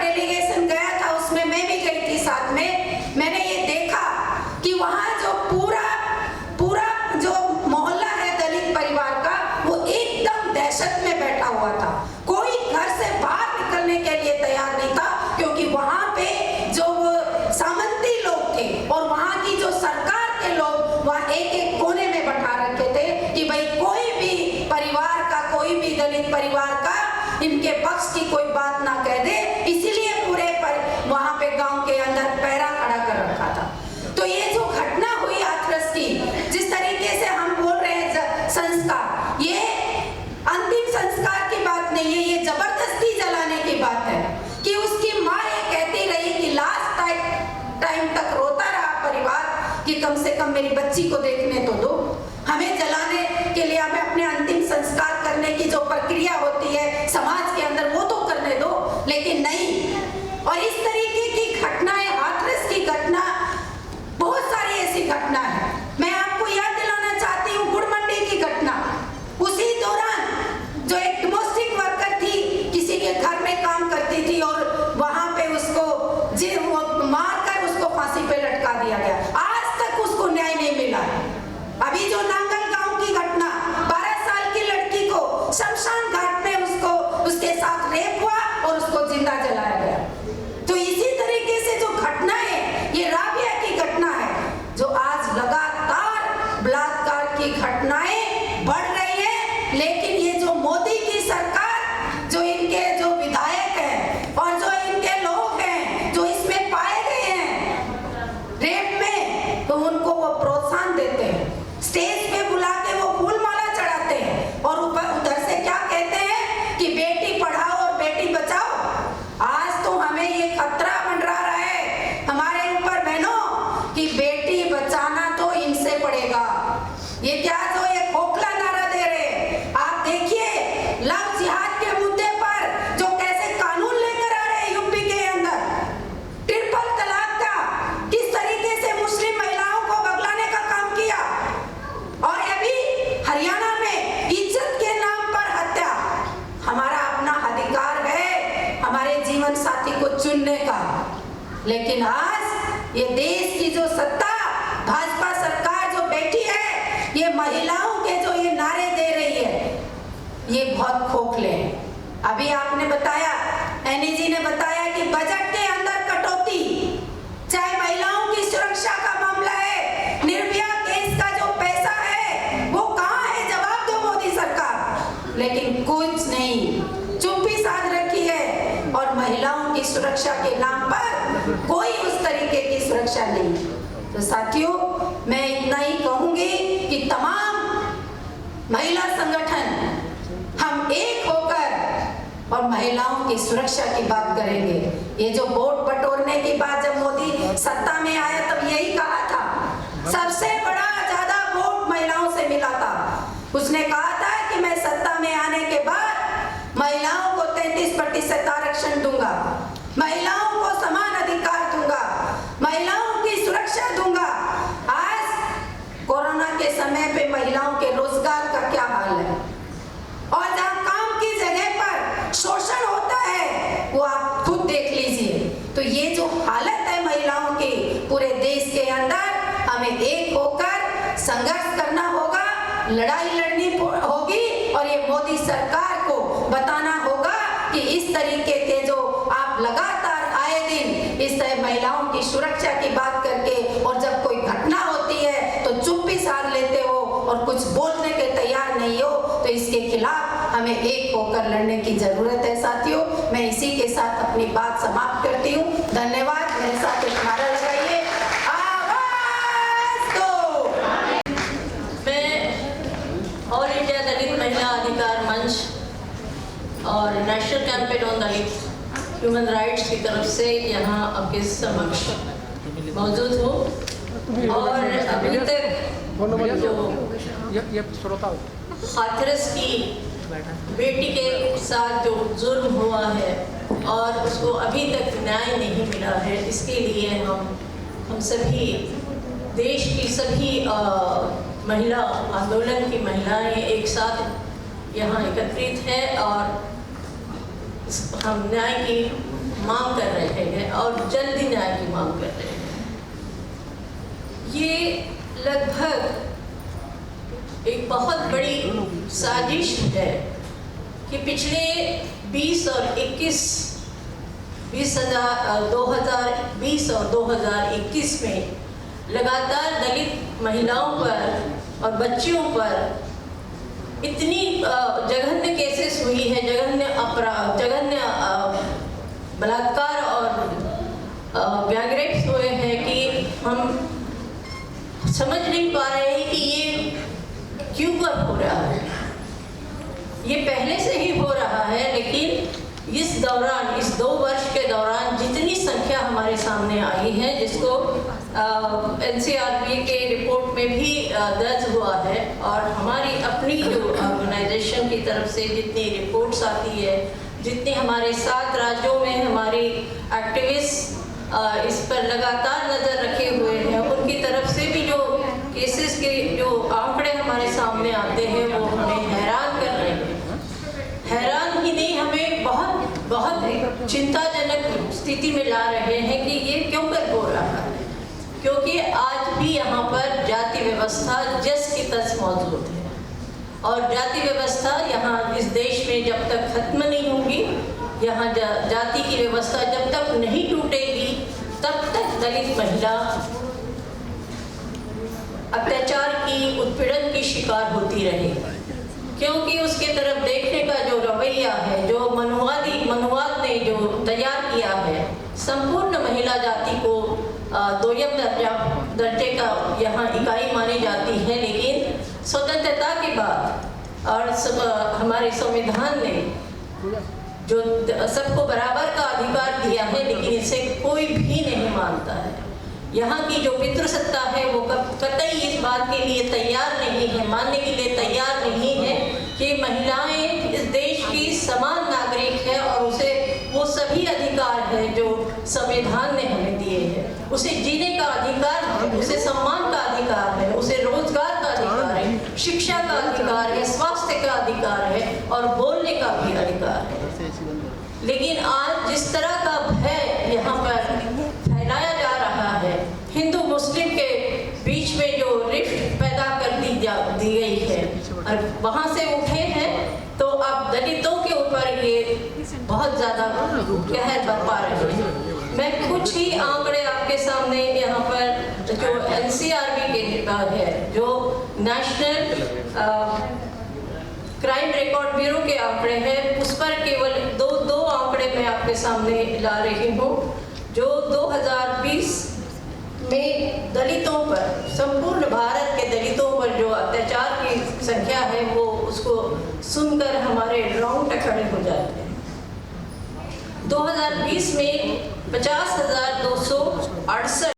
Delegation गया था, उसमें मैं भी गई थी साथ में। मैंने ये देखा कि वहाँ जो पूरा जो मोहल्ला है दलित परिवार का, वो एकदम दहशत में बैठा हुआ था। कोई घर से बाहर निकलने के लिए तैयार नहीं था, क्योंकि वहाँ पे जो सामंती लोग थे और वहाँ की जो सरकार के लोग वहाँ एक कोने में बैठा रखे थे कि भाई कोई भी परिवार का, कोई भी दलित परिवार का इनके पक्ष की कोई बात ना कह दे, इसीलिए पूरे वहाँ पे गांव के अंदर पहरा खड़ा कर रखा था। तो ये जो घटना हुई हाथरस की, जिस तरीके से हम बोल रहे हैं संस्कार, ये अंतिम संस्कार की बात नहीं है, ये जबरदस्ती जलाने की बात है कि उसकी माँ ये कहती रही कि लास्ट टाइम तक रोता रहा परिवार कि कम से कम मेरी बच्ची को देखने तो दो, हमें जलाने के लिए, हमें अपने अंतिम संस्कार करने की जो प्रक्रिया होती है समाज के अंदर वो तो करने दो, लेकिन नहीं। और इस तरीके की घटनाएं, हाथरस की घटना, बहुत सारी ऐसी घटना है। मैं आपको याद दिलाना चाहती हूँ गुड़ मंडी की घटना। उसी दौरान जो एक डोमेस्टिक वर्कर थी, किसी के घर में काम करती थी और वहां पे उसको मारकर उसको फांसी पे लटका दिया गया। आज तक उसको न्याय नहीं मिला। अभी जो नांगल गांव की घटना, 12 साल की लड़की को शमशान घाट में उसके साथ रेप हुआ और उसको जिंदा जलाया गया। तो इसी तरीके से जो घटना है, ये राबिया की घटना है, जो आज लगातार बलात्कार की घटनाएं बढ़ रही है। लेकिन ये जो मोदी की सरकार, जो इनके जो विधायक हैं और जो इनके लोग हैं जो इसमें पाए गए हैं रेप में, तो उनको वो प्रोत्साहन देते हैं, स्टेज पे बुला के वो फूल माला चढ़ाते हैं और उधर से क्या कहते हैं कि बेटी पढ़ाओ और बेटी बचाओ। आज तो हमें ये खतरा मंडरा रहा है हमारे ऊपर बहनों कि बेटी बचाना तो इनसे पड़ेगा। ये क्या जो ये खोखला नारा दे रहे, आप देखिए लव जिहाद के मुद्दे पर जो कैसे कानून लेकर आ रहे हैं यूपी के अंदर, ट्रिपल तलाक का किस तरीके से मुस्लिम महिलाओं को बगलाने का काम किया। और अभी हरियाणा में इज्जत के नाम पर हत्या। हमारा अपना अधिकार है हमारे जीवन साथी को चुनने का, लेकिन आज ये देश की जो सत्ता, भाजपा सरकार जो बैठी है, ये महिलाओं के जो ये नारे दे रही है, ये बहुत खोखले हैं। अभी आपने बताया, एनी जी ने बताया कि बजट के अंदर कटौती, चाहे महिलाओं की सुरक्षा का मामला है, निर्भया केस का जो पैसा है वो कहाँ है, जवाब दो मोदी सरकार। लेकिन कुछ नहीं, चुप्पी साध रखी है और महिलाओं की सुरक्षा के नाम पर कोई उस तरीके की सुरक्षा नहीं। तो साथियों, मैं इतना ही कहूंगी कि तमाम महिला संगठन हम एक होकर और महिलाओं की सुरक्षा की बात करेंगे। ये जो वोट बटोरने की बात, जब मोदी सत्ता में आया तब यही कहा था, सबसे बड़ा ज्यादा वोट महिलाओं से मिला था। उसने कहा था कि मैं सत्ता में आने के बाद महिलाओं को 33% आरक्षण दूंगा, महिलाओं को समान अधिकार दूंगा, महिलाओं की सुरक्षा दूंगा। आज कोरोना के समय पे महिलाओं के रोजगार का क्या हाल है, और जहाँ काम की जगह पर शोषण होता है वो आप खुद देख लीजिए। तो ये जो हालत है महिलाओं की पूरे देश के अंदर, हमें एक होकर संघर्ष करना होगा, लड़ाई लड़नी होगी और ये मोदी सरकार को बताना होगा कि इस तरीके के जो आप लगातार आए दिन इस तरह महिलाओं की सुरक्षा की बात करके, और जब कोई घटना होती है तो चुप्पी साध लेते हो और कुछ बोलने के तैयार नहीं हो, तो इसके खिलाफ हमें एक होकर लड़ने की जरूरत है। साथियों, मैं इसी के साथ अपनी बात समाप्त करती हूँ। धन्यवाद। मेरे साथ एक नारा लगाइए, आवाज दो। मैं ऑल इंडिया दलित महिला अधिकार मंच और national campaign on Dalit human rights की तरफ से यहाँ आपके समक्ष मौजूद हूँ। और अभी तक जो हाथरस की बेटी के साथ जो जुर्म हुआ है और उसको अभी तक न्याय नहीं मिला है, इसके लिए हम सभी देश की सभी महिला आंदोलन की महिलाएं एक साथ यहाँ एकत्रित है और हम न्याय की मांग कर रहे हैं और जल्दी न्याय की मांग कर रहे हैं। ये लगभग एक बहुत बड़ी साजिश है कि पिछले 20 और 2020 और 2021 में लगातार दलित महिलाओं पर और बच्चियों पर इतनी जघन्य केसेस हुई है, जघन्य बलात्कार और गैंग रेप्स हुए हैं कि हम समझ नहीं पा रहे हैं कि ये क्यों कब हो रहा है। ये पहले से ही हो रहा है, लेकिन इस दौरान, इस 2 वर्ष के दौरान जितनी संख्या हमारे सामने आई है, जिसको NCRB के रिपोर्ट में भी दर्ज हुआ है, और हमारी अपनी जो ऑर्गेनाइजेशन की तरफ से जितनी रिपोर्ट्स आती है, जितनी हमारे 7 राज्यों में हमारी एक्टिविस्ट इस पर लगातार नज़र रखे हुए हैं, उनकी तरफ से भी जो केसेस के जो आंकड़े हमारे सामने आते हैं वो हमें हैरान कर रहे हैं। हैरान ही नहीं, हमें बहुत चिंताजनक स्थिति में ला रहे हैं कि ये क्यों कर हो रहा है। क्योंकि आज भी यहाँ पर जाति व्यवस्था जस की तस मौजूद है, और जाति व्यवस्था यहाँ इस देश में जब तक खत्म नहीं होगी, यहाँ जाति की व्यवस्था जब तक नहीं टूटेगी, तब तक दलित महिला अत्याचार की, उत्पीड़न की शिकार होती रहेगी। क्योंकि उसके तरफ देखने का जो रवैया है, जो मनुवाद ने जो तैयार किया है, संपूर्ण महिला जाति को दोयम दर्जे का यहाँ इकाई मानी जाती है। लेकिन स्वतंत्रता के बाद और हमारे संविधान ने जो सबको बराबर का अधिकार दिया है, लेकिन इसे कोई भी नहीं मानता है। यहाँ की जो पितृसत्ता है वो कतई इस बात के लिए तैयार नहीं है, मानने के लिए तैयार नहीं है कि महिलाएं इस देश की समान नागरिक है, और उसे वो सभी अधिकार है जो संविधान ने हमें दिए हैं। उसे जीने का अधिकार है, उसे सम्मान का अधिकार है, उसे रोजगार का अधिकार है, शिक्षा का अधिकार है, स्वास्थ्य का अधिकार है, और बोलने का भी अधिकार है। लेकिन आज जिस तरह का भय यहाँ पर फैलाया जा रहा है, हिंदू मुस्लिम के बीच में जो रिफ्ट पैदा कर दी गई है, और वहाँ से उठे हैं, तो अब दलितों के ऊपर ये बहुत ज़्यादा कहर बरपा रहे हैं। मैं कुछ ही आंकड़े आपके सामने यहाँ पर जो NCRB के है, जो नेशनल क्राइम रिकॉर्ड ब्यूरो के आंकड़े हैं, उस पर केवल दो आंकड़े मैं आपके सामने ला रही हूँ। जो 2020 में दलितों पर, संपूर्ण भारत के दलितों पर जो अत्याचार की संख्या है, वो उसको सुनकर हमारे रोंगटे खड़े हो जाते हैं। 2020 में 50,268